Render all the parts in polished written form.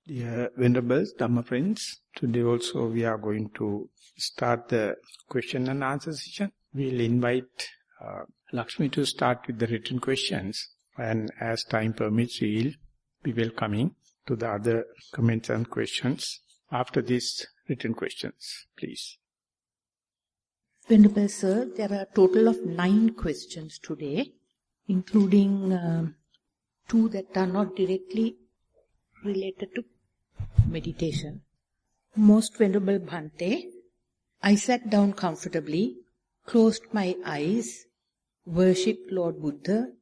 Dear Venerables, Dhamma friends, today also we are going to start the question and answer session. We'll invite Lakshmi to start with the written questions, and as time permits, we'll be welcoming to the other comments and questions after these written questions. Please. Venerable Sir, there are a total of 9 questions today, including 2 that are not directly related to meditation. Most Venerable Bhante, I sat down comfortably, closed my eyes, worshipped Lord Buddha,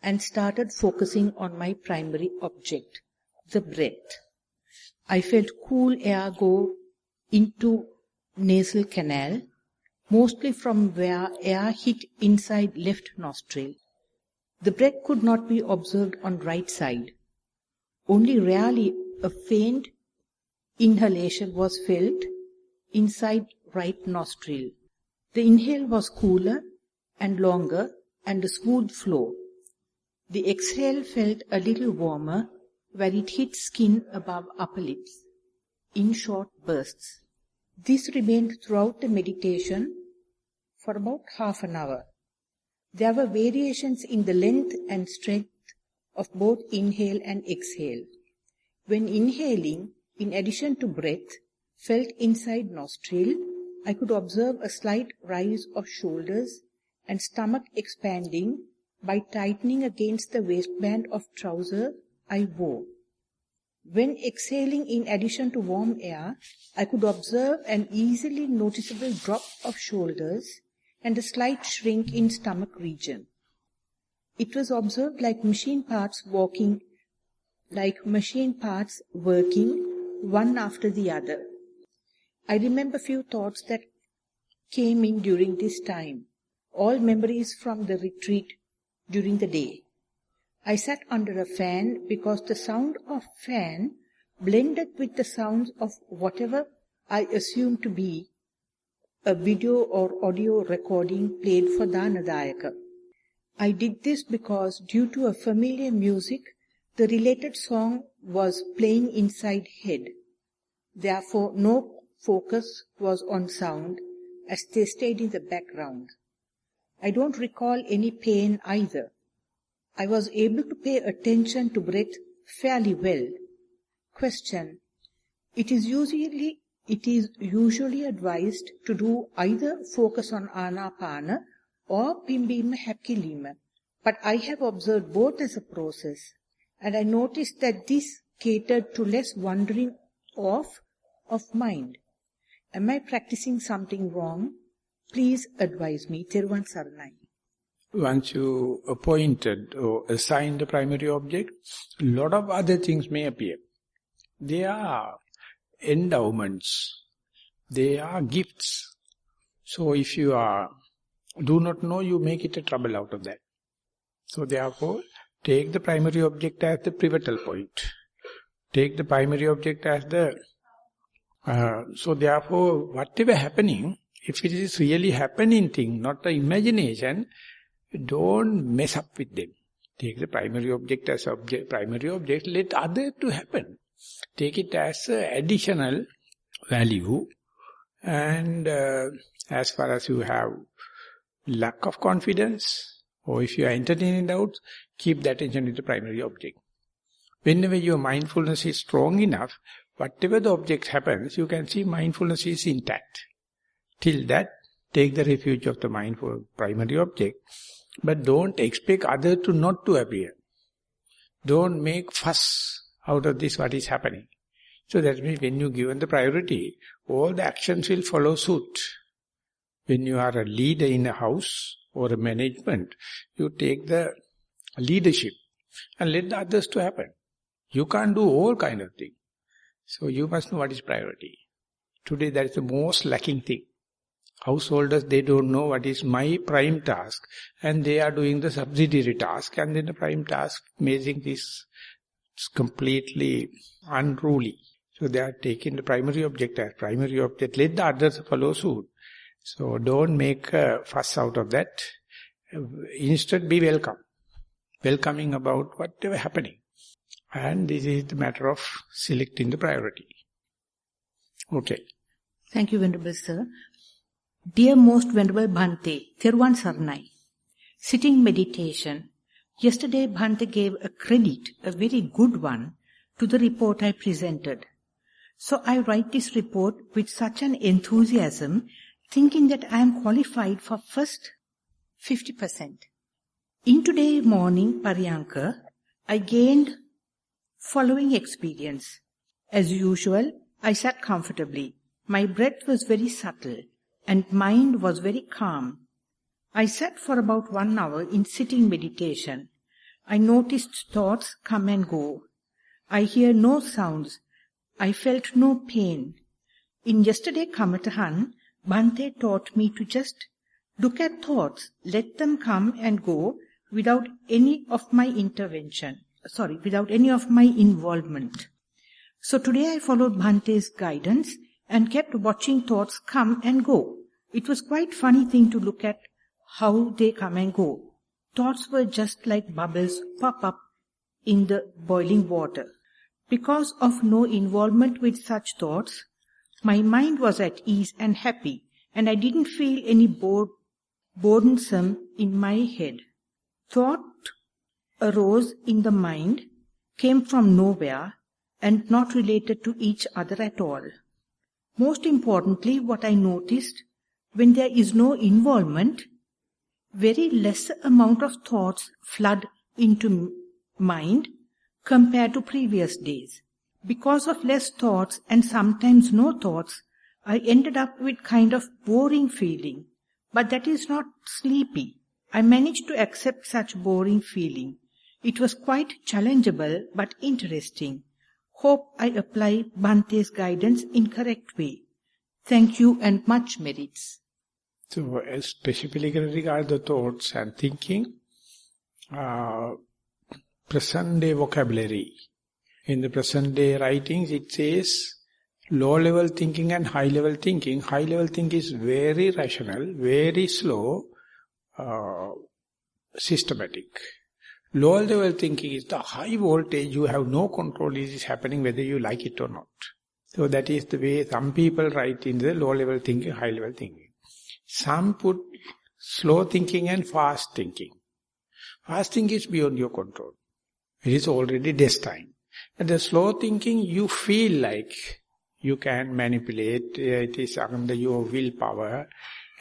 and started focusing on my primary object, the breath. I felt cool air go into nasal canal, mostly from where air hit inside left nostril. The breath could not be observed on right side. Only rarely a faint inhalation was felt inside right nostril. The inhale was cooler and longer and a smooth flow. The exhale felt a little warmer where it hit skin above upper lips, in short bursts. This remained throughout the meditation for about half an hour. There were variations in the length and strength of both inhale and exhale. When inhaling, in addition to breath, felt inside nostril, I could observe a slight rise of shoulders and stomach expanding by tightening against the waistband of trouser I wore. When exhaling in addition to warm air, I could observe an easily noticeable drop of shoulders and a slight shrink in stomach region. It was observed like machine parts working one after the other. I remember few thoughts that came in during this time, all memories from the retreat during the day. I sat under a fan because the sound of fan blended with the sounds of whatever I assumed to be a video or audio recording played for Dhanadayaka. I did this because due to a familiar music, the related song was playing inside head. Therefore, no focus was on sound as they stayed in the background. I don't recall any pain either. I was able to pay attention to breath fairly well. Question. It is usually advised to do either focus on Anapana or Pimbima Hakilima, but I have observed both as a process, and I noticed that this catered to less wandering off of mind. Am I practicing something wrong? Please advise me. Theruvan Saranai. Once you appointed or assigned the primary object, a lot of other things may appear. They are endowments. They are gifts. So if you do not know, you make it a trouble out of that. So therefore, take the primary object as the pivotal point. Take the primary object as the... so therefore, whatever happening, if it is really happening thing, not the imagination, don't mess up with them. Take the primary object as primary object, let other to happen. Take it as an additional value, and as far as you have lack of confidence, or if you are entertaining doubts, keep the attention with the primary object. Whenever your mindfulness is strong enough, whatever the object happens, you can see mindfulness is intact. Till that, take the refuge of the mindful primary object, but don't expect other to not to appear. Don't make fuss out of this what is happening. So that means when you given the priority, all the actions will follow suit. When you are a leader in a house or a management, you take the leadership and let the others to happen. You can't do all kind of things. So you must know what is priority. Today that is the most lacking thing. Householders, they don't know what is my prime task, and they are doing the subsidiary task, and then the prime task making this completely unruly. So they are taking the primary object as primary object, let the others follow suit. So don't make a fuss out of that. Instead be welcoming about whatever happening. And this is the matter of selecting the priority. Okay. Thank you, Venerable Sir. Dear Most Venerable Bhante, Theruvan Saranai. Sitting meditation. Yesterday Bhante gave a credit, a very good one, to the report I presented. So I write this report with such an enthusiasm, thinking that I am qualified for first 50%. In today morning Paryanka, I gained following experience. As usual, I sat comfortably. My breath was very subtle and mind was very calm. I sat for about 1 hour in sitting meditation. I noticed thoughts come and go. I hear no sounds. I felt no pain. In yesterday Kamatahan, Bhante taught me to just look at thoughts, let them come and go without any of my without any of my involvement. So today I followed Bhante's guidance and kept watching thoughts come and go. It was quite funny thing to look at how they come and go. Thoughts were just like bubbles pop up in the boiling water. Because of no involvement with such thoughts, my mind was at ease and happy, and I didn't feel any burdensome in my head. Thought arose in the mind, came from nowhere, and not related to each other at all. Most importantly, what I noticed, when there is no involvement, very less amount of thoughts flood into mind compared to previous days. Because of less thoughts and sometimes no thoughts, I ended up with kind of boring feeling. But that is not sleepy. I managed to accept such boring feeling. It was quite challengeable but interesting. Hope I apply Bhante's guidance in correct way. Thank you and much merits. So, specifically regarding the thoughts and thinking, present day vocabulary. In the present day writings, it says low level thinking and high level thinking. High level thinking is very rational, very slow, systematic. Low level thinking is the high voltage, you have no control, it is happening whether you like it or not. So that is the way some people write in the low level thinking, high level thinking. Some put slow thinking and fast thinking. Fast thinking is beyond your control. It is already destined. And the slow thinking, you feel like you can manipulate, it is under your willpower,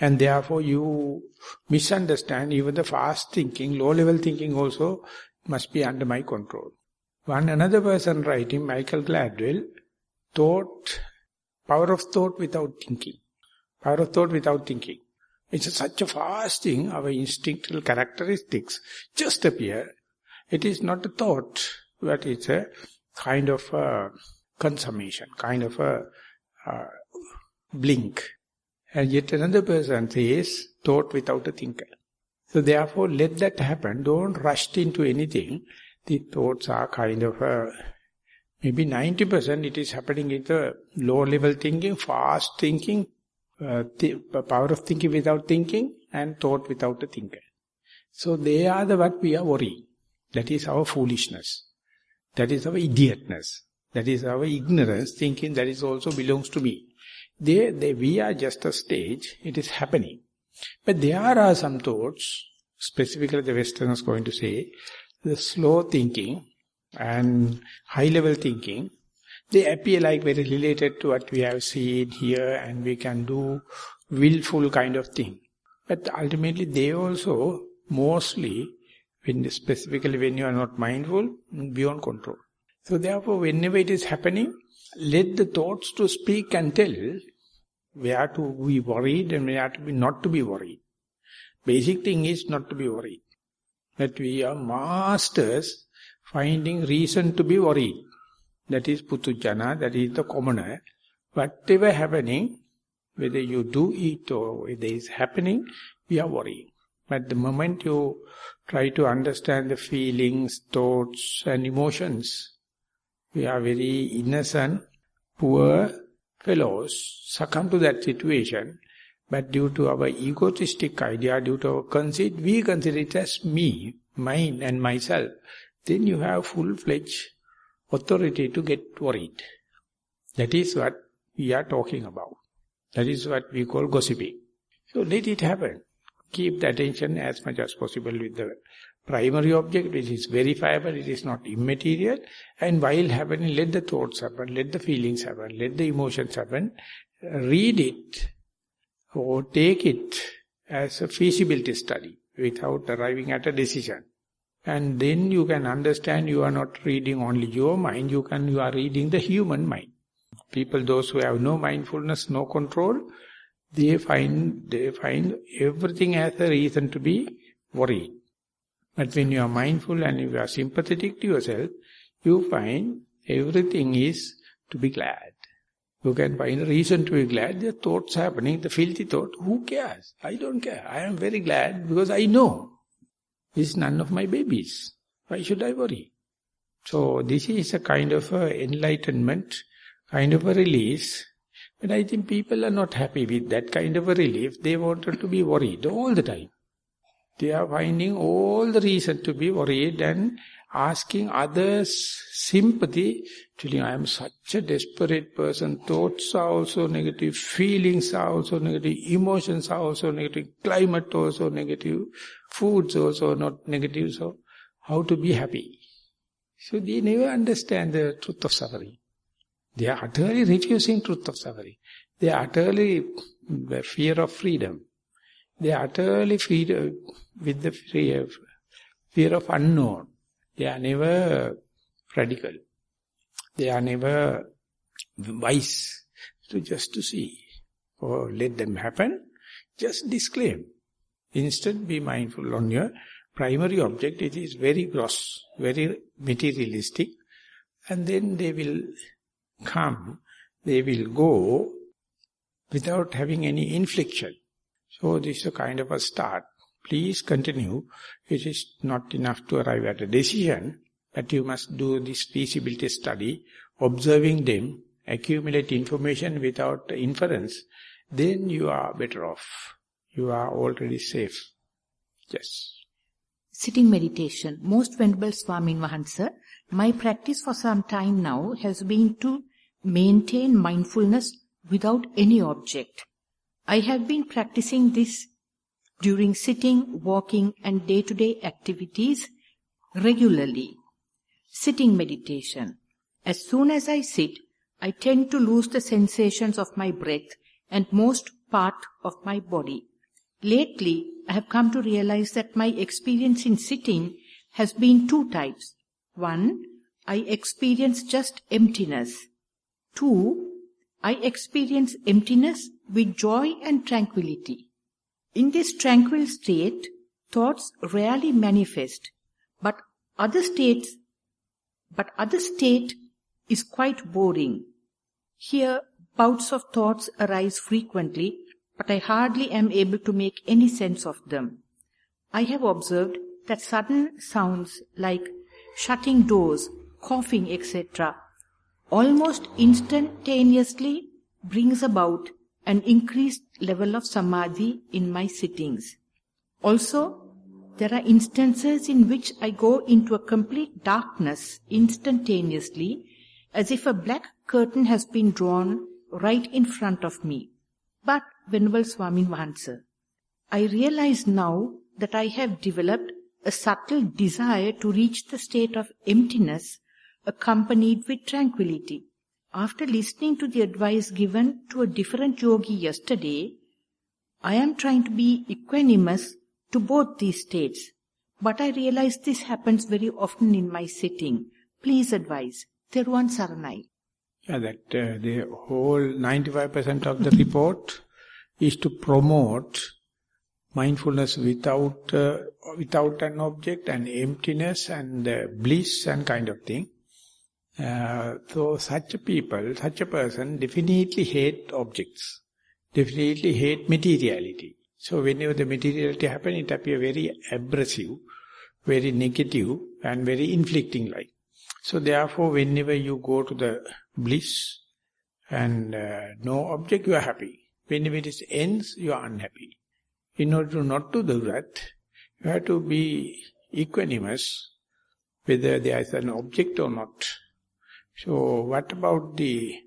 and therefore you misunderstand even the fast thinking, low level thinking also must be under my control. Another person writing, Michael Gladwell, power of thought without thinking. Power of thought without thinking. It's such a fast thing, our instinctual characteristics just appear. It is not a thought, but it's a kind of a consummation, kind of a blink. And yet another person says, thought without a thinker. So therefore, let that happen. Don't rush into anything. The thoughts are kind of maybe 90% it is happening in the low-level thinking, fast thinking, power of thinking without thinking, and thought without a thinker. So they are what we are worrying. That is our foolishness. That is our idiotness. That is our ignorance, thinking that is also belongs to me. We are just a stage, it is happening. But there are some thoughts, specifically the Westerners going to say, the slow thinking and high-level thinking, they appear like very related to what we have seen here, and we can do willful kind of thing. But ultimately they also mostly, specifically when you are not mindful, beyond control. So therefore, whenever it is happening, let the thoughts to speak and tell where to be worried and where to be not to be worried. Basic thing is not to be worried. That we are masters finding reason to be worried. That is Putujana, that is the commoner. Whatever happening, whether you do it or whether it is happening, we are worrying. But the moment you try to understand the feelings, thoughts and emotions, we are very innocent, poor fellows, succumb to that situation. But due to our egotistic idea, due to our conceit, we consider it as me, mine and myself. Then you have full-fledged authority to get worried. That is what we are talking about. That is what we call gossiping. So let it happen. Keep the attention as much as possible with the primary object, which is verifiable, it is not immaterial. And while happening, let the thoughts happen, let the feelings happen, let the emotions happen. Read it or take it as a feasibility study without arriving at a decision. And then you can understand you are not reading only your mind, you are reading the human mind. People, those who have no mindfulness, no control, they find everything as a reason to be worried. But when you are mindful and you are sympathetic to yourself, you find everything is to be glad. You can find a reason to be glad. The thoughts happening, the filthy thought, who cares? I don't care. I am very glad because I know this is none of my babies. Why should I worry? So this is a kind of enlightenment, kind of a release. But I think people are not happy with that kind of a relief. They wanted to be worried all the time. They are finding all the reason to be worried and asking others sympathy, telling, I am such a desperate person, thoughts are also negative, feelings are also negative, emotions are also negative, climate also negative, foods also not negative, so how to be happy? So they never understand the truth of suffering. They are utterly refusing truth of suffering. They are utterly fear of freedom. They are utterly with the fear of unknown. They are never radical. They are never wise. So just to see, or let them happen, just disclaim. Instead, be mindful on your primary object. It is very gross, very materialistic. And then they will come, they will go without having any infliction. So this is a kind of a start. Please continue. It is not enough to arrive at a decision, but you must do this feasibility study, observing them, accumulate information without inference. Then you are better off. You are already safe. Yes. Sitting meditation. Most Venerable Swamin Wahansa, my practice for some time now has been to maintain mindfulness without any object. I have been practicing this during sitting, walking and day-to-day activities regularly. Sitting meditation. As soon as I sit, I tend to lose the sensations of my breath and most part of my body. Lately, I have come to realize that my experience in sitting has been two types. One, I experience just emptiness. Two, I experience emptiness with joy and tranquility. In this tranquil state, thoughts rarely manifest, but other state is quite boring. Here, bouts of thoughts arise frequently, but I hardly am able to make any sense of them. I have observed that sudden sounds like shutting doors, coughing, etc., almost instantaneously brings about an increased level of samadhi in my sittings. Also, there are instances in which I go into a complete darkness instantaneously, as if a black curtain has been drawn right in front of me. But, Venerable Swamin Wahansa, I realize now that I have developed a subtle desire to reach the state of emptiness accompanied with tranquility. After listening to the advice given to a different yogi yesterday, I am trying to be equanimous to both these states. But I realize this happens very often in my sitting. Please advise. Thero Saranai. Yeah, that the whole 95% of the report is to promote mindfulness without an object and emptiness and bliss and kind of thing. So such a person definitely hate objects, definitely hate materiality. So whenever the materiality happens, it appears very abrasive, very negative and very inflicting like. So therefore whenever you go to the bliss and no object, you are happy. Whenever it ends, you are unhappy. In order to not to do that, you have to be equanimous, whether there is an object or not. So what about the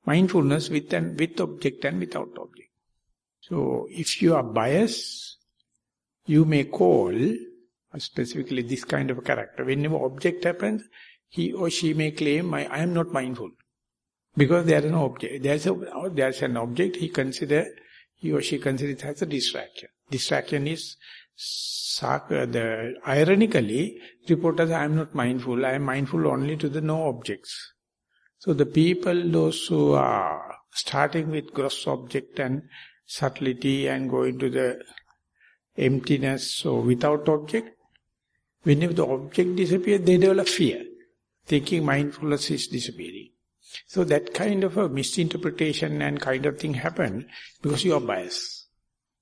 mindfulness with object and without object? So if you are biased, you may call, specifically this kind of a character, whenever object happens, he or she may claim, I am not mindful. Because there is no object. There's an object, he or she considers it as a distraction. Distraction is, ironically, reporters, I am not mindful, I am mindful only to the no objects. So the people, those who are starting with gross object and subtlety and going to the emptiness, so without object, whenever the object disappears, they develop fear, thinking mindfulness is disappearing. So that kind of a misinterpretation and kind of thing happen because you are biased.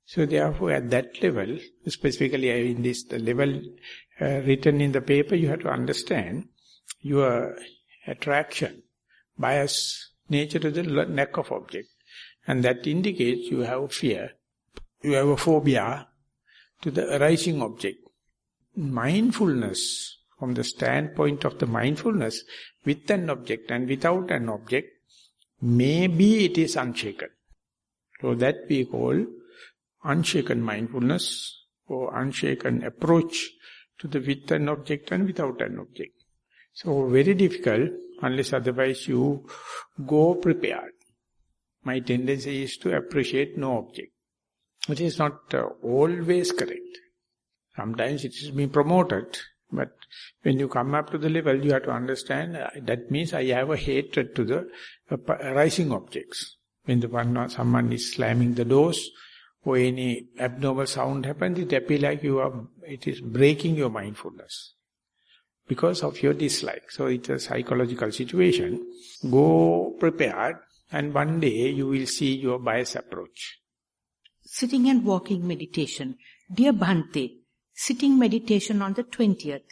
So therefore at that level, specifically in this the level written in the paper, you have to understand your attraction, bias nature to the lack of object. And that indicates you have fear, you have a phobia to the arising object. Mindfulness, from the standpoint of the mindfulness, with an object and without an object, maybe it is unshaken. So that we call unshaken mindfulness or unshaken approach to the with an object and without an object. So very difficult, unless otherwise you go prepared. My tendency is to appreciate no object. It is not always correct. Sometimes it is being promoted, but when you come up to the level, you have to understand that means I have a hatred to the arising objects. When someone is slamming the doors or any abnormal sound happens, it appears like it is breaking your mindfulness because of your dislike. So it's a psychological situation. Go prepared, and one day you will see your bias approach. Sitting and walking meditation. Dear Bhante, sitting meditation on the 20th.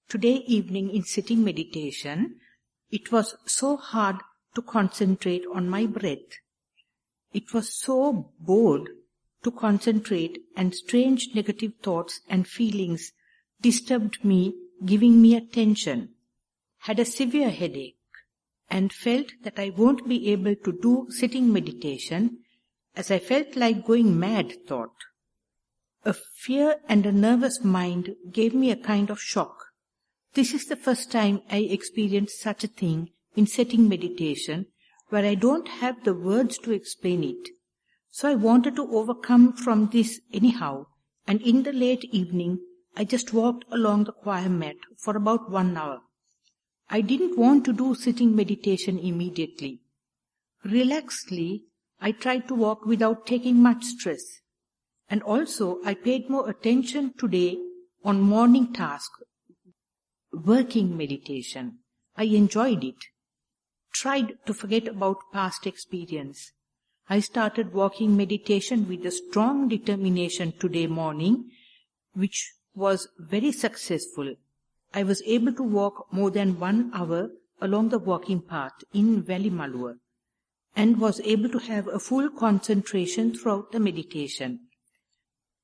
Today evening in sitting meditation, it was so hard to concentrate on my breath. It was so bored to concentrate, and strange negative thoughts and feelings disturbed me, giving me a tension. Had a severe headache and felt that I won't be able to do sitting meditation as I felt like going mad thought. A fear and a nervous mind gave me a kind of shock. This is the first time I experienced such a thing in sitting meditation where I don't have the words to explain it. So I wanted to overcome from this anyhow, and in the late evening I just walked along the choir mat for about 1 hour. I didn't want to do sitting meditation immediately. Relaxedly, I tried to walk without taking much stress. And also I paid more attention today on morning task, working meditation. I enjoyed it. Tried to forget about past experience. I started walking meditation with a strong determination today morning, which was very successful. I was able to walk more than 1 hour along the walking path in Valimalur and was able to have a full concentration throughout the meditation.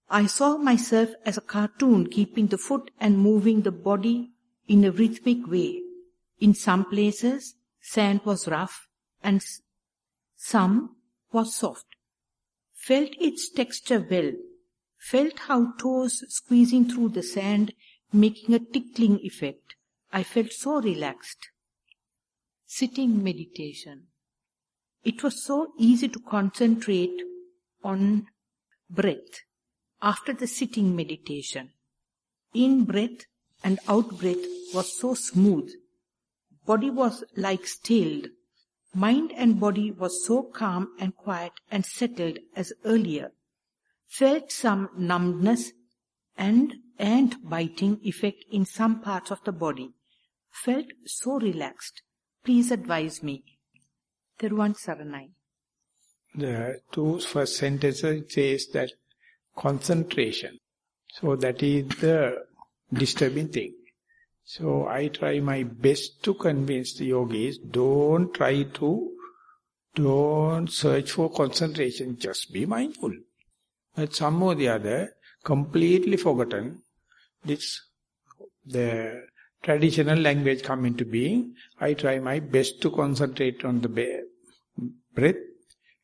I saw myself as a cartoon keeping the foot and moving the body in a rhythmic way. In some places, sand was rough and some was soft. Felt its texture well. Felt how toes squeezing through the sand, making a tickling effect. I felt so relaxed. Sitting meditation. It was so easy to concentrate on breath after the sitting meditation. In-breath and out-breath was so smooth. Body was like stilled. Mind and body was so calm and quiet and settled as earlier. Felt some numbness and ant-biting effect in some parts of the body. Felt so relaxed. Please advise me. Theruvan Saranai. The two first sentences says that concentration. So that is the disturbing thing. So I try my best to convince the yogis, don't search for concentration, just be mindful. But some or the other, completely forgotten, the traditional language come into being, I try my best to concentrate on the breath,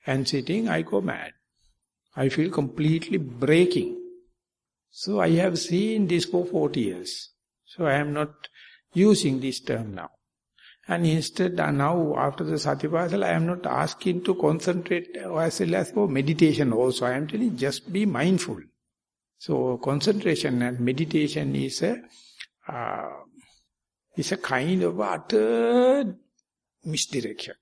and sitting, I go mad. I feel completely breaking. So I have seen this for 40 years. So I am not using this term now. And instead now, after the Satipasala, I am not asking to concentrate as well as for meditation also. I am telling just be mindful. So concentration and meditation is a kind of utter misdirection.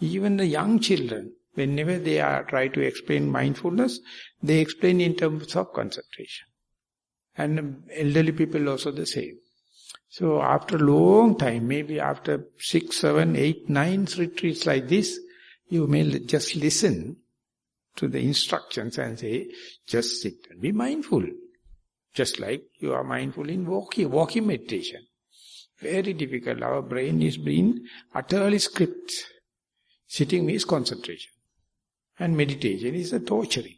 Even the young children, whenever they are try to explain mindfulness, they explain in terms of concentration. And elderly people also the same. So after a long time, maybe after 6, 7, 8, 9 retreats like this, you may just listen to the instructions and say, just sit and be mindful. Just like you are mindful in walking meditation. Very difficult. Our brain is being utterly scripted. Sitting means concentration. And meditation is a torturing.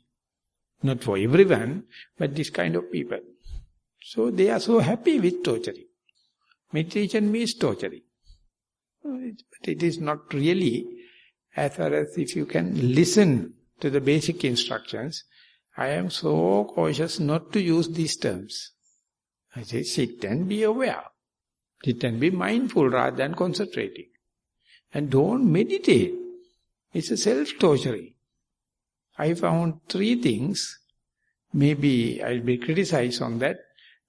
Not for everyone, but this kind of people. So they are so happy with torturing. Meditation means torturing. But it is not really, as far as if you can listen to the basic instructions, I am so cautious not to use these terms. I say sit and be aware. Sit and be mindful rather than concentrating. And don't meditate. It's a self-torturing. I found 3 things, maybe I'll be criticized on that.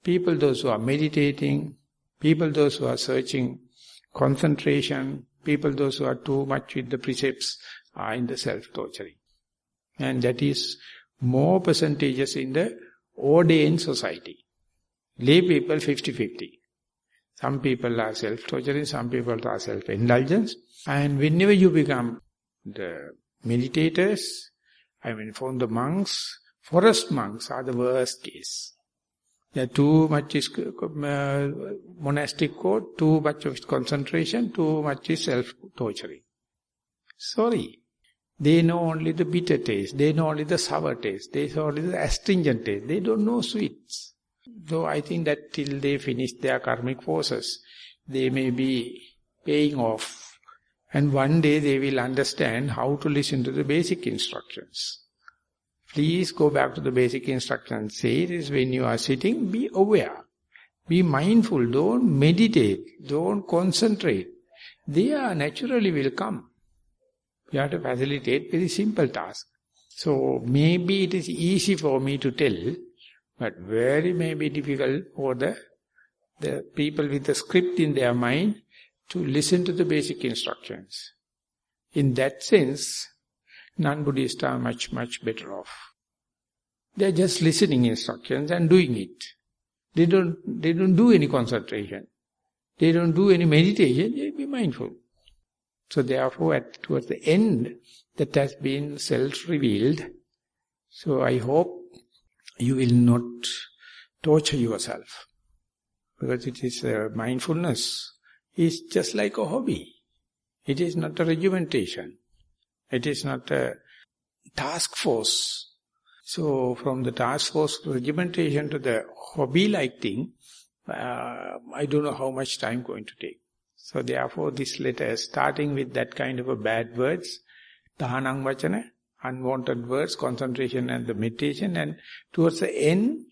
People, those who are meditating, people, those who are searching concentration, people, those who are too much with the precepts, are in the self-torturing. And that is more percentages in the ordained society. Lay people 50-50. Some people are self-torturing, some people are self-indulgence. And whenever you become the meditators, from the monks, forest monks are the worst case. There are too much is monastic code, too much of concentration, too much is self-torturing. Sorry. They know only the bitter taste, they know only the sour taste, they know only the astringent taste, they don't know sweets. Though I think that till they finish their karmic forces, they may be paying off. And one day they will understand how to listen to the basic instructions. Please go back to the basic instructions. Say it is when you are sitting, be aware. Be mindful. Don't meditate. Don't concentrate. They are naturally will come. You have to facilitate very simple task. So maybe it is easy for me to tell, but very maybe difficult for the people with the script in their mind to listen to the basic instructions. In that sense, non-Buddhists are much, much better off. They are just listening instructions and doing it. They don't do any concentration. They don't do any meditation. They be mindful. So therefore, towards the end, that has been self-revealed. So I hope you will not torture yourself. Because it is mindfulness is just like a hobby. It is not a regimentation. It is not a task force. So from the task force regimentation to the hobby-like thing, I don't know how much time going to take. So therefore this letter starting with that kind of a bad words, Dhahanang Vachana, unwanted words, concentration and the meditation, and towards the end,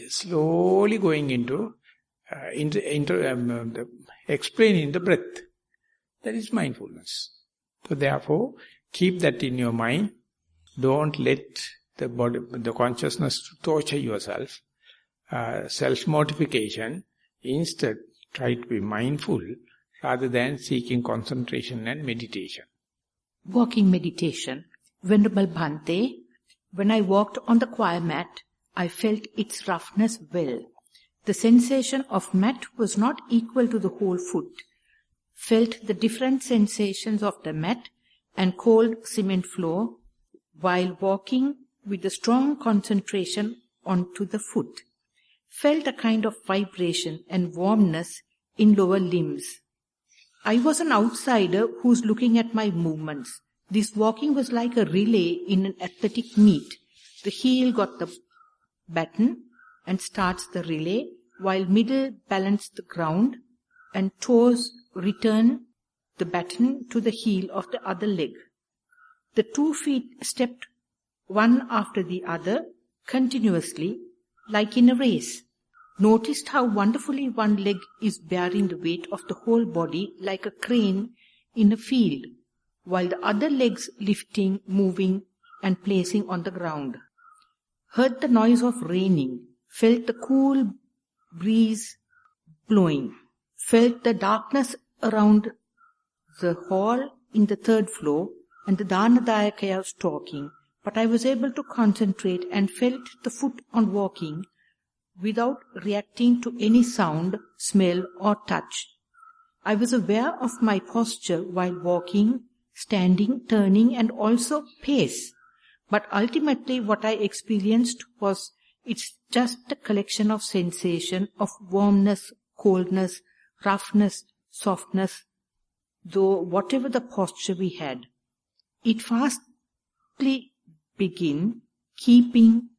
slowly going into explaining the breath. That is mindfulness. So therefore, keep that in your mind. Don't let the body, the consciousness torture yourself. Self-mortification. Instead, try to be mindful rather than seeking concentration and meditation. Walking meditation. Venerable Bhante, when I walked on the choir mat, I felt its roughness well. The sensation of mat was not equal to the whole foot. Felt the different sensations of the mat and cold cement floor while walking with a strong concentration onto the foot. Felt a kind of vibration and warmness in lower limbs. I was an outsider who's looking at my movements. This walking was like a relay in an athletic meet. The heel got the baton and starts the relay. while middle balanced the ground and toes return the baton to the heel of the other leg. The 2 feet stepped one after the other continuously, like in a race. Noticed how wonderfully one leg is bearing the weight of the whole body like a crane in a field, while the other legs lifting, moving and placing on the ground. Heard the noise of raining, felt the cool breeze blowing, felt the darkness around the hall in the 3rd floor, and the Dhanadayakaya was talking, but I was able to concentrate and felt the foot on walking without reacting to any sound, smell or touch. I was aware of my posture while walking, standing, turning and also pace. But ultimately what I experienced was it's just a collection of sensation of warmness, coldness, roughness, softness, though whatever the posture we had. It fastly begin, keeping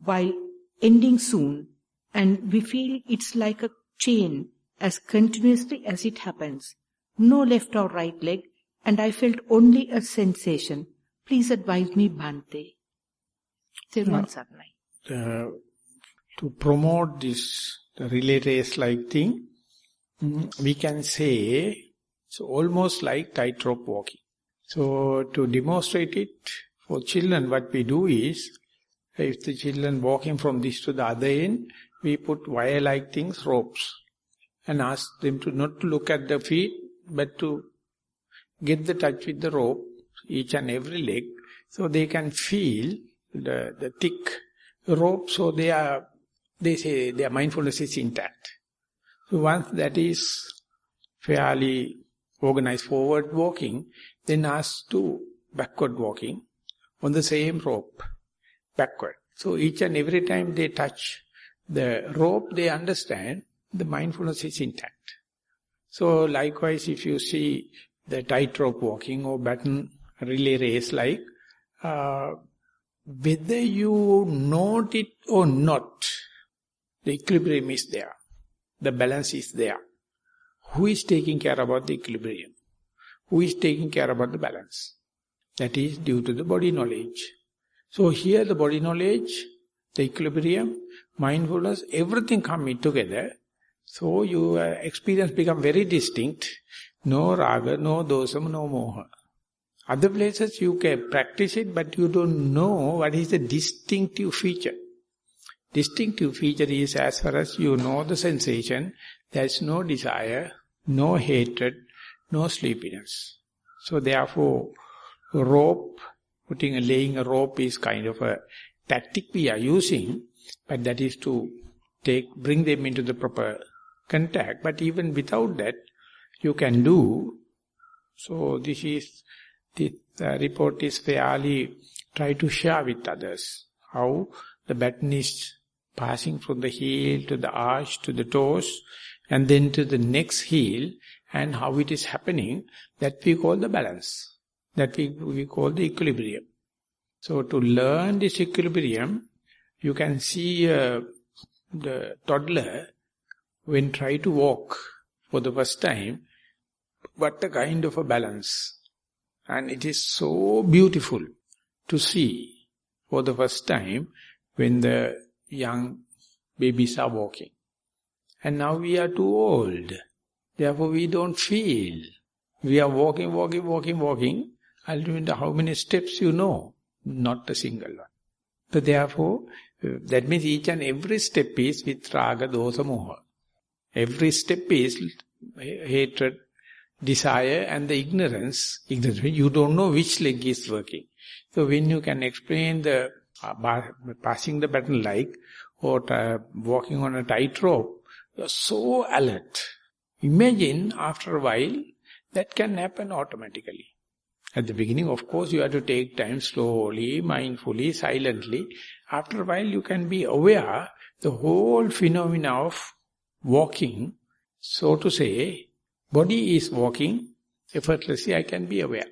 while ending soon, and we feel it's like a chain as continuously as it happens. No left or right leg, and I felt only a sensation. Please advise me, Bhante. To promote this relay race-like thing, we can say it's almost like tightrope walking. So to demonstrate it for children, what we do is, if the children walking from this to the other end, we put wire-like things, ropes, and ask them to not to look at the feet, but to get the touch with the rope, each and every leg, so they can feel the thick rope, so they say their mindfulness is intact. So once that is fairly organized forward walking, then ask to backward walking on the same rope, backward. So each and every time they touch the rope, they understand the mindfulness is intact. So likewise, if you see the tightrope walking or baton relay race like, whether you note it or not, the equilibrium is there. The balance is there. Who is taking care about the equilibrium? Who is taking care about the balance? That is due to the body knowledge. So here the body knowledge, the equilibrium, mindfulness, everything coming together. So your experience become very distinct. No raga, no dosam, no moha. Other places you can practice it, but you don't know what is the distinctive feature. Distinctive feature is as far as you know the sensation, there is no desire, no hatred, no sleepiness. So therefore, rope, laying a rope is kind of a tactic we are using, but that is to bring them into the proper contact. But even without that, you can do. So this report is fairly try to share with others how the baton is passing from the heel to the arch to the toes and then to the next heel, and how it is happening, that we call the balance, that we call the equilibrium. So to learn this equilibrium, you can see the toddler when try to walk for the first time, what a kind of a balance. And it is so beautiful to see for the first time when the young babies are walking. And now we are too old. Therefore we don't feel. We are walking. Ultimately, how many steps you know? Not a single one. So therefore, that means each and every step is with raga, dosa, moha. Every step is hatred, desire and the ignorance. You don't know which leg is working. So when you can explain the passing the baton like, or walking on a tightrope, you are so alert. Imagine after a while, that can happen automatically. At the beginning, of course, you have to take time slowly, mindfully, silently. After a while, you can be aware the whole phenomena of walking, so to say, body is walking, effortlessly I can be aware.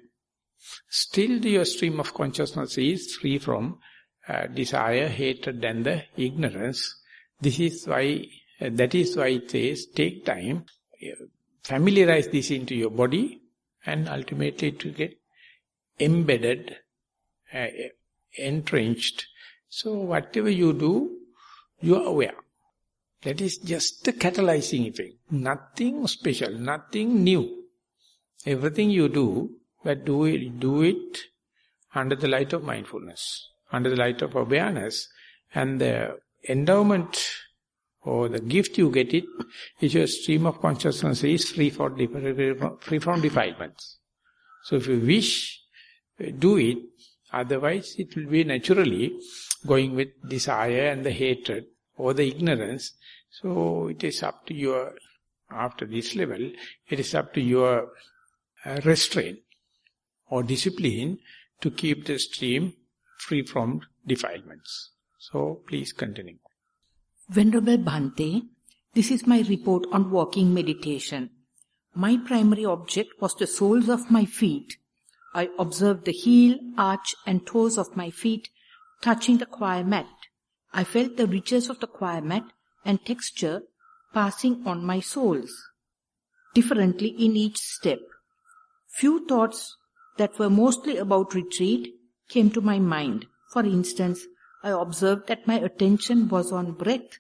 Still your stream of consciousness is free from desire, hatred and the ignorance. This is why That is why it says, take time, familiarize this into your body, and ultimately it will get embedded, entrenched. So whatever you do, you are aware. That is just a catalyzing effect. Nothing special, nothing new. Everything you do, but do it under the light of mindfulness, under the light of awareness, and the endowment or the gift you get it is your stream of consciousness is free from defilements. So if you wish, do it. Otherwise, it will be naturally going with desire and the hatred or the ignorance. So it is up to your, after this level, it is up to your restraint or discipline to keep the stream free from defilements. So please continue. Venerable Bhante, this is my report on walking meditation. My primary object was the soles of my feet. I observed the heel, arch and toes of my feet touching the choir mat. I felt the richness of the choir mat and texture passing on my soles, differently in each step. Few thoughts that were mostly about retreat came to my mind. For instance, I observed that my attention was on breath.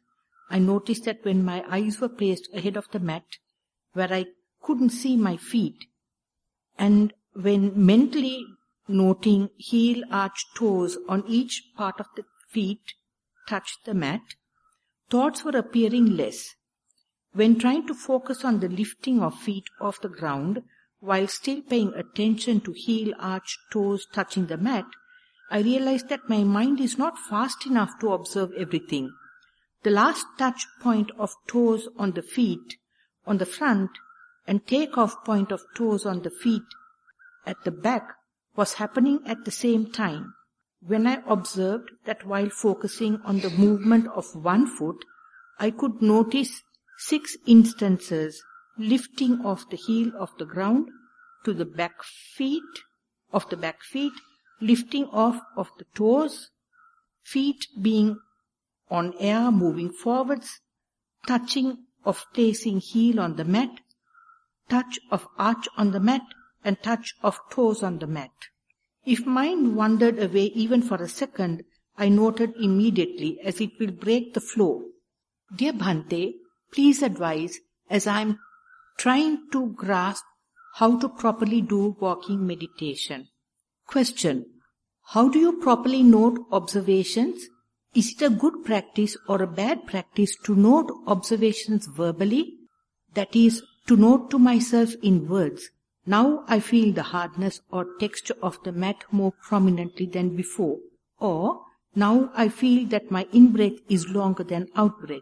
I noticed that when my eyes were placed ahead of the mat, where I couldn't see my feet, and when mentally noting heel, arch, toes on each part of the feet touched the mat, thoughts were appearing less. When trying to focus on the lifting of feet off the ground, while still paying attention to heel, arch, toes touching the mat, I realized that my mind is not fast enough to observe everything. The last touch point of toes on the feet on the front and take-off point of toes on the feet at the back was happening at the same time. When I observed that while focusing on the movement of one foot, I could notice 6 instances lifting off the heel of the ground to the back feet, lifting off of the toes, feet being on air moving forwards, touching of placing heel on the mat, touch of arch on the mat, and touch of toes on the mat. If mind wandered away even for a second, I noted immediately as it will break the flow. Dear Bhante, please advise as I am trying to grasp how to properly do walking meditation. Question: how do you properly note observations? Is it a good practice or a bad practice to note observations verbally? That is, to note to myself in words, now I feel the hardness or texture of the mat more prominently than before, or now I feel that my in-breath is longer than out-breath.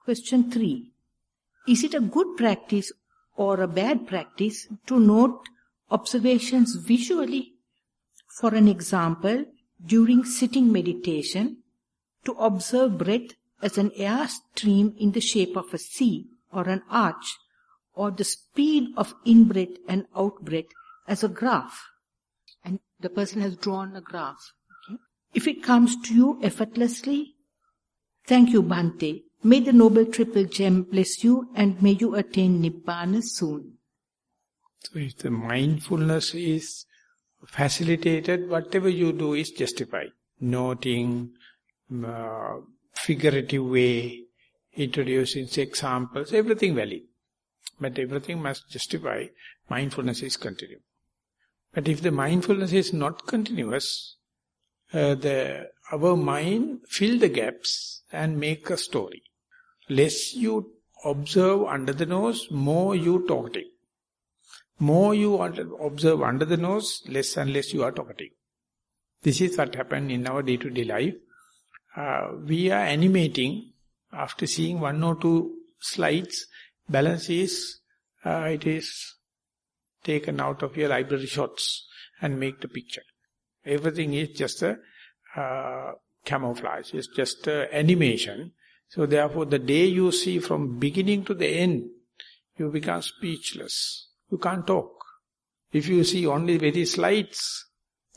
Question 3. Is it a good practice or a bad practice to note observations visually? For an example, during sitting meditation, to observe breath as an air stream in the shape of a C or an arch, or the speed of in-breath and out-breath as a graph. And the person has drawn a graph. Okay? If it comes to you effortlessly, thank you, Bhante. May the Noble Triple Gem bless you and may you attain Nibbana soon. So if the mindfulness is facilitated, whatever you do is justified. Noting, figurative way, introducing examples, everything valid. But everything must justify mindfulness is continuous. But if the mindfulness is not continuous, our mind fill the gaps and make a story. Less you observe under the nose, more you talkative. More you observe under the nose, less and less you are talkative. This is what happened in our day-to-day life. We are animating after seeing 1 or 2 slides. Balance is, it is taken out of your library shots and make the picture. Everything is just a camouflage, it's just animation. So therefore the day you see from beginning to the end, you become speechless. You can't talk. If you see only very slides,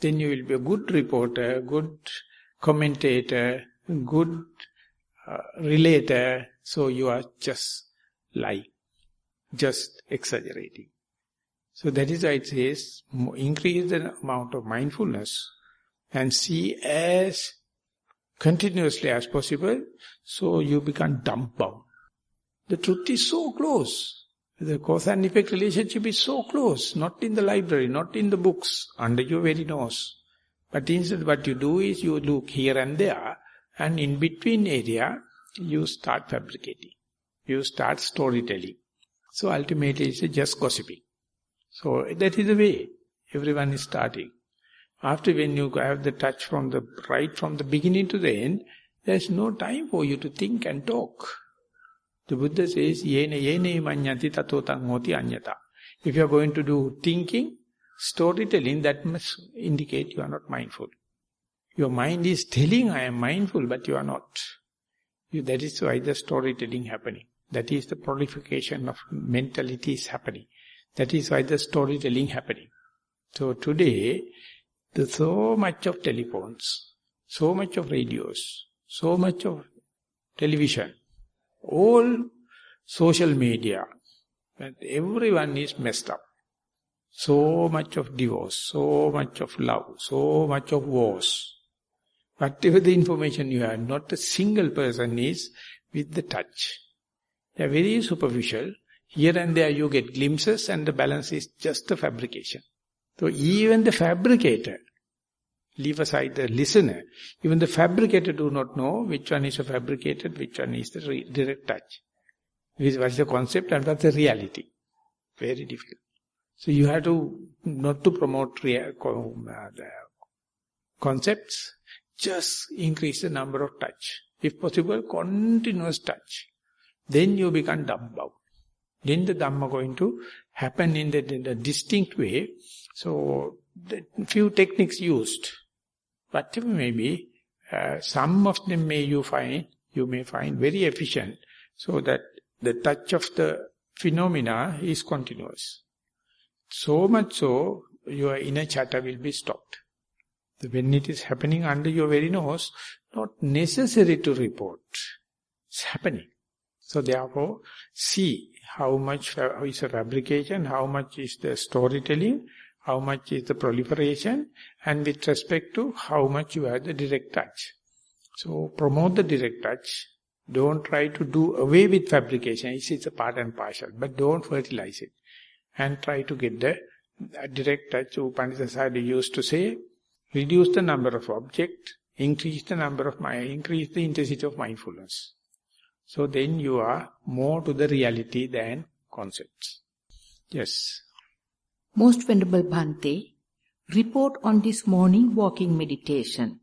then you will be a good reporter, good commentator, good relator, So you are just lying, just exaggerating. So that is why it says, increase the amount of mindfulness and see as continuously as possible, so you become dumbbound. The truth is so close. The cause and effect relationship is so close, not in the library, not in the books, under your very nose. But instead what you do is you look here and there, and in between area, you start fabricating. You start storytelling. So ultimately it's just gossiping. So that is the way everyone is starting. After when you have the touch from the right from the beginning to the end, there is no time for you to think and talk. The Buddha says, yena manyati tatotang hoti anyata. If you are going to do thinking, storytelling, that must indicate you are not mindful. Your mind is telling, I am mindful, but you are not. That is why the storytelling happening. That is the proliferation of mentality is happening. That is why the storytelling happening. So today, there's so much of telephones, so much of radios, so much of television, all social media, but everyone is messed up. So much of divorce, so much of love, so much of wars. Whatever the information you have, not a single person is with the touch. They are very superficial. Here and there you get glimpses and the balance is just a fabrication. So even the fabricator, leave aside the listener, even the fabricator do not know which one is a fabricated, which one is the direct touch. What is the concept and what's the reality. Very difficult. So you have to, not to promote concepts, just increase the number of touch. If possible, continuous touch. Then you become Dhamma. Then the Dhamma going to happen in the distinct way. So, the few techniques used, whatever may be, some of them you may find very efficient, so that the touch of the phenomena is continuous. So much so, your inner chatter will be stopped. When it is happening under your very nose, not necessary to report. It's happening. So therefore, see how much is a fabrication, how much is the storytelling, how much is the proliferation, and with respect to how much you have the direct touch. So promote the direct touch. Don't try to do away with fabrication. It's a part and parcel, but don't fertilize it. And try to get the direct touch. Upanishad used to say, reduce the number of objects, increase the intensity of mindfulness. So then you are more to the reality than concepts. Yes. Most Venerable Bhante, report on this morning walking meditation.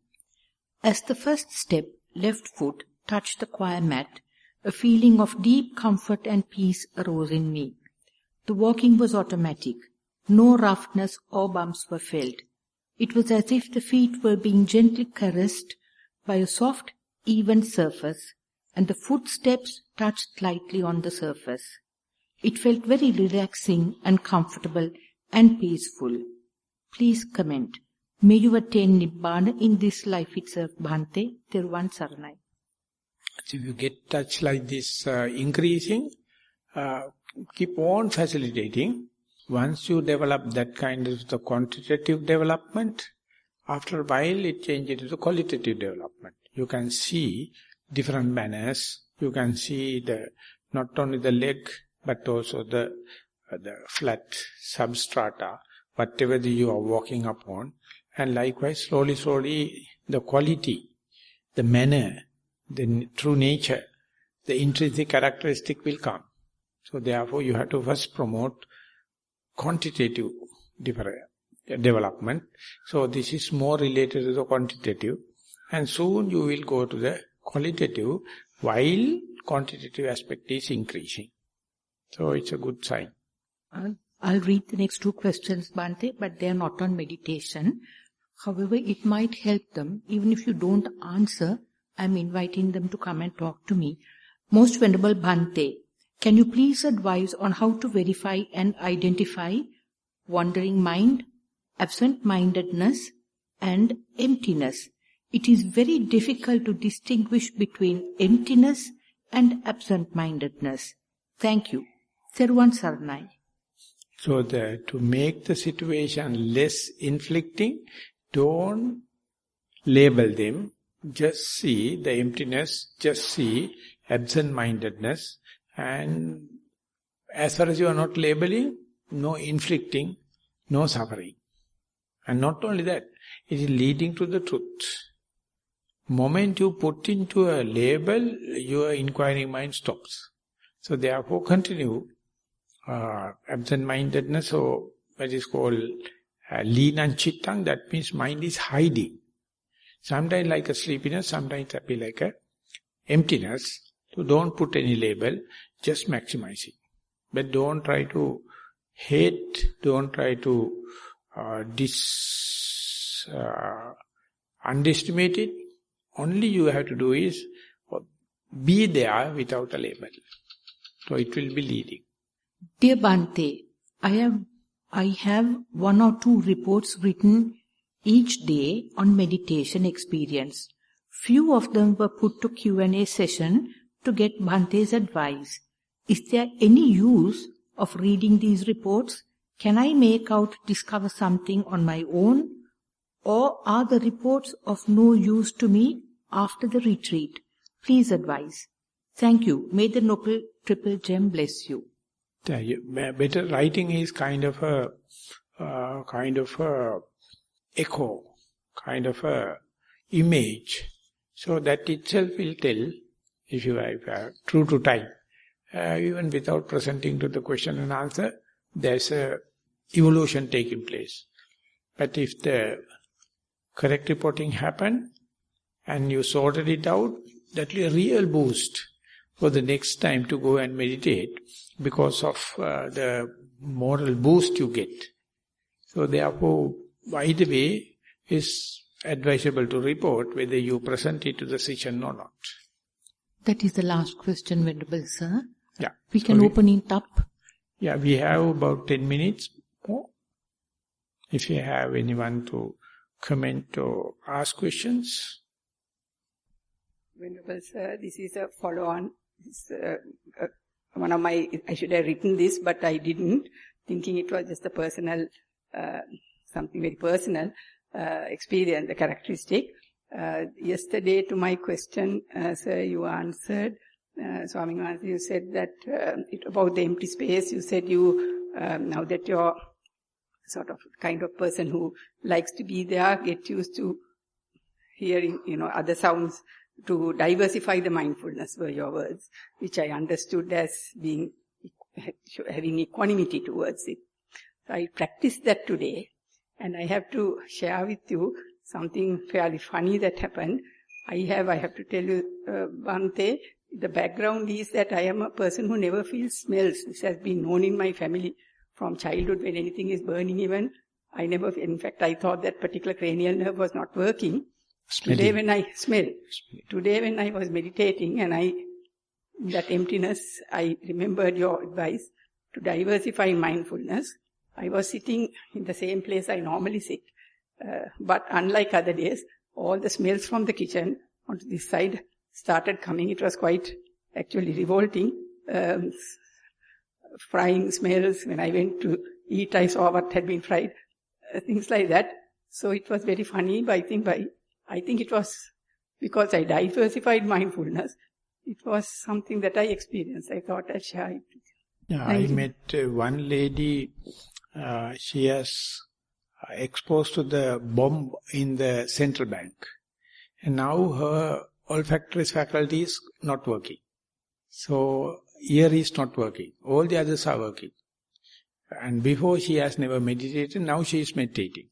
As the first step, left foot touched the choir mat, a feeling of deep comfort and peace arose in me. The walking was automatic. No roughness or bumps were felt. It was as if the feet were being gently caressed by a soft, even surface, and the footsteps touched lightly on the surface. It felt very relaxing and comfortable and peaceful. Please comment. May you attain Nibbana in this life itself, Bhante. Theruvan Saranai. If you get touch like this increasing, keep on facilitating. Once you develop that kind of the quantitative development, after a while it changes to the qualitative development. You can see different manners. You can see not only the leg, but also the flat substrata, whatever you are walking upon. And likewise, slowly, the quality, the manner, the true nature, the intrinsic characteristic will come. So therefore, you have to first promote quantitative development. So this is more related to the quantitative. And soon you will go to the qualitative, while quantitative aspect is increasing. So it's a good sign. I'll read the next two questions, Bhante, but they are not on meditation. However, it might help them. Even if you don't answer, I'm inviting them to come and talk to me. Most Venerable Bhante, can you please advise on how to verify and identify wandering mind, absent-mindedness, and emptiness? It is very difficult to distinguish between emptiness and absent-mindedness. Thank you. Theruvan Saranai. So to make the situation less inflicting, don't label them. Just see the emptiness, just see absent-mindedness, and as far as you are not labeling, no inflicting, no suffering. And not only that, it is leading to the truth. Moment you put into a label, your inquiring mind stops. So therefore continue absent-mindedness, or what is called leenam chittang, that means mind is hiding. Sometimes like a sleepiness, sometimes it will be like a emptiness. So don't put any label, just maximize it. But don't try to hate, don't try to underestimate it. Only you have to do is be there without a label. So it will be leading. Dear Bhante, I have 1 or 2 reports written each day on meditation experience. Few of them were put to Q&A session to get Bhante's advice. Is there any use of reading these reports? Can I discover something on my own? Or are the reports of no use to me after the retreat? Please advise. Thank you. May the noble triple gem bless you. Better writing is kind of a echo, kind of a image. So that itself will tell, if you are true to type, even without presenting to the question and answer, there's a evolution taking place. But if the correct reporting happened and you sorted it out, that will be a real boost for the next time to go and meditate, because of the moral boost you get. So therefore, by the way, is advisable to report whether you present it to the session or not. That is the last question, Venerable Sir. Yeah. We can open it up. Yeah, we have about 10 minutes more. If you have anyone to comment or ask questions. Venerable Sir, this is a follow-on. One of my, I should have written this, but I didn't, thinking it was just a personal, something very personal experience, a characteristic. Yesterday to my question, sir, you answered, Swami Maharaj, you said that about the empty space, you said now that you're sort of kind of person who likes to be there, get used to hearing, other sounds, to diversify the mindfulness were your words, which I understood as having equanimity towards it. So I practiced that today, and I have to share with you something fairly funny that happened. I have to tell you, Bhante, the background is that I am a person who never feels smells. This has been known in my family from childhood. When anything is burning even, in fact I thought that particular cranial nerve was not working. Today when I was meditating and that emptiness, I remembered your advice to diversify mindfulness. I was sitting in the same place I normally sit. But unlike other days, all the smells from the kitchen onto this side started coming. It was quite actually revolting. Frying smells. When I went to eat, I saw what had been fried. Things like that. So it was very funny, but I think it was because I diversified mindfulness. It was something that I experienced. I thought I'd share it. Yeah, I met one lady, she has exposed to the bomb in the central bank. And now her olfactory faculty is not working. So ear is not working. All the others are working. And before she has never meditated, now she is meditating.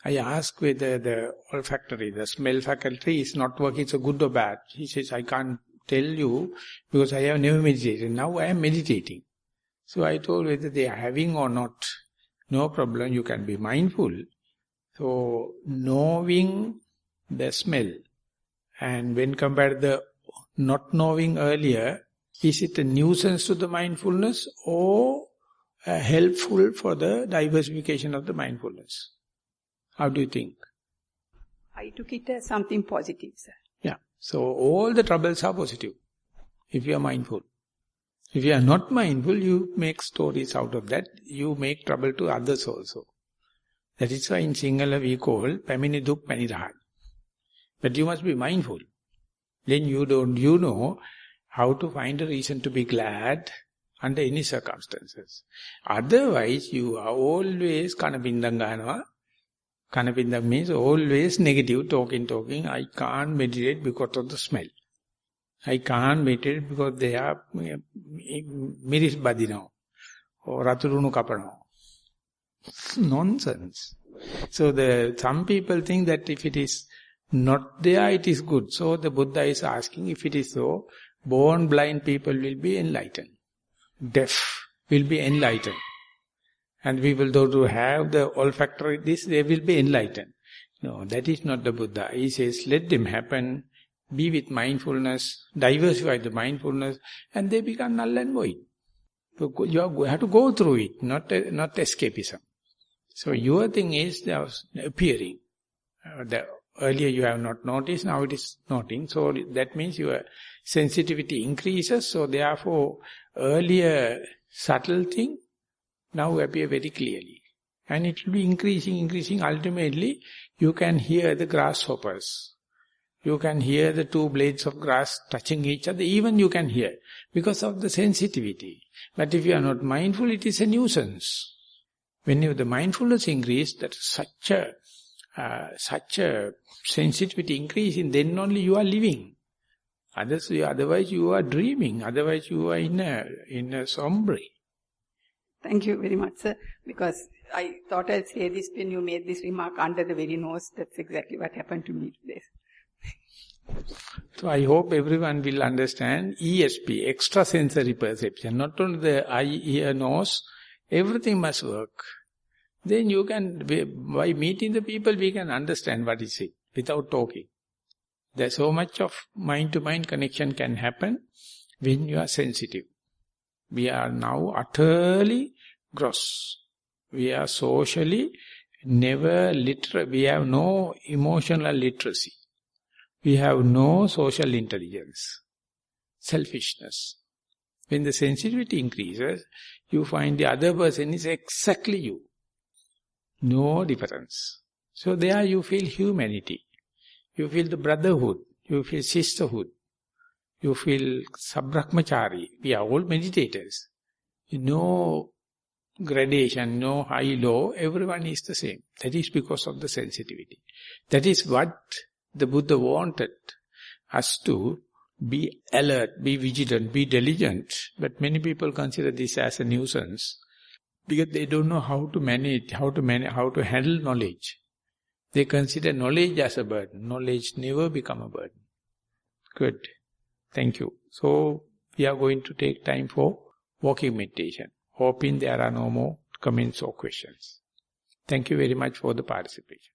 I ask whether the olfactory, the smell faculty is not working, so good or bad. He says, I can't tell you because I have never meditated. Now I am meditating. So I told whether they are having or not, no problem, you can be mindful. So knowing the smell, and when compared to the not knowing earlier, is it a nuisance to the mindfulness or helpful for the diversification of the mindfulness? How do you think? I took it as something positive, sir. Yeah. So all the troubles are positive. if you are mindful. If you are not mindful, you make stories out of that. You make trouble to others also. That is why in Sinhala we call Pamini Duk Panirahat. But you must be mindful. Then you know how to find a reason to be glad under any circumstances. Otherwise, you are always kanapindanganawa. Kanapindang means always negative, talking. I can't meditate because of the smell. I can't meditate because they are miris badino or raturunu kapano. Nonsense. So some people think that if it is not there, it is good. So the Buddha is asking, if it is so, born blind people will be enlightened. Deaf will be enlightened. And people those who have the olfactory this, they will be enlightened. No, that is not the Buddha. He says, let them happen, be with mindfulness, diversify the mindfulness, and they become null and void. So you have to go through it, not escapism. So your thing is appearing. Earlier you have not noticed, now it is noting. So that means your sensitivity increases. So therefore, earlier subtle thing now appear very clearly. And it will be increasing. Ultimately, you can hear the grasshoppers. You can hear the two blades of grass touching each other. Even you can hear because of the sensitivity. But if you are not mindful, it is a nuisance. When the mindfulness increases, that such a sensitivity increasing, then only you are living. Otherwise you are dreaming. Otherwise you are in a sombre. Thank you very much, sir. Because I thought I'd say this when you made this remark under the very nose. That's exactly what happened to me today. So I hope everyone will understand ESP, extrasensory perception. Not only the eye, ear, nose, everything must work. Then you can, by meeting the people, we can understand what is it without talking. There's so much of mind-to-mind connection can happen when you are sensitive. We are now utterly gross. We are socially never literate. We have no emotional literacy. We have no social intelligence. Selfishness. When the sensitivity increases, you find the other person is exactly you. No difference. So there you feel humanity. You feel the brotherhood. You feel sisterhood. You feel sabbrahmachari. We are all meditators. No gradation, no high, low. Everyone is the same. That is because of the sensitivity. That is what the Buddha wanted us to be alert, be vigilant, be diligent. But many people consider this as a nuisance because they don't know how to manage, how to handle knowledge. They consider knowledge as a burden. Knowledge never become a burden. Good. Thank you. So, we are going to take time for walking meditation. Hoping there are no more comments or questions. Thank you very much for the participation.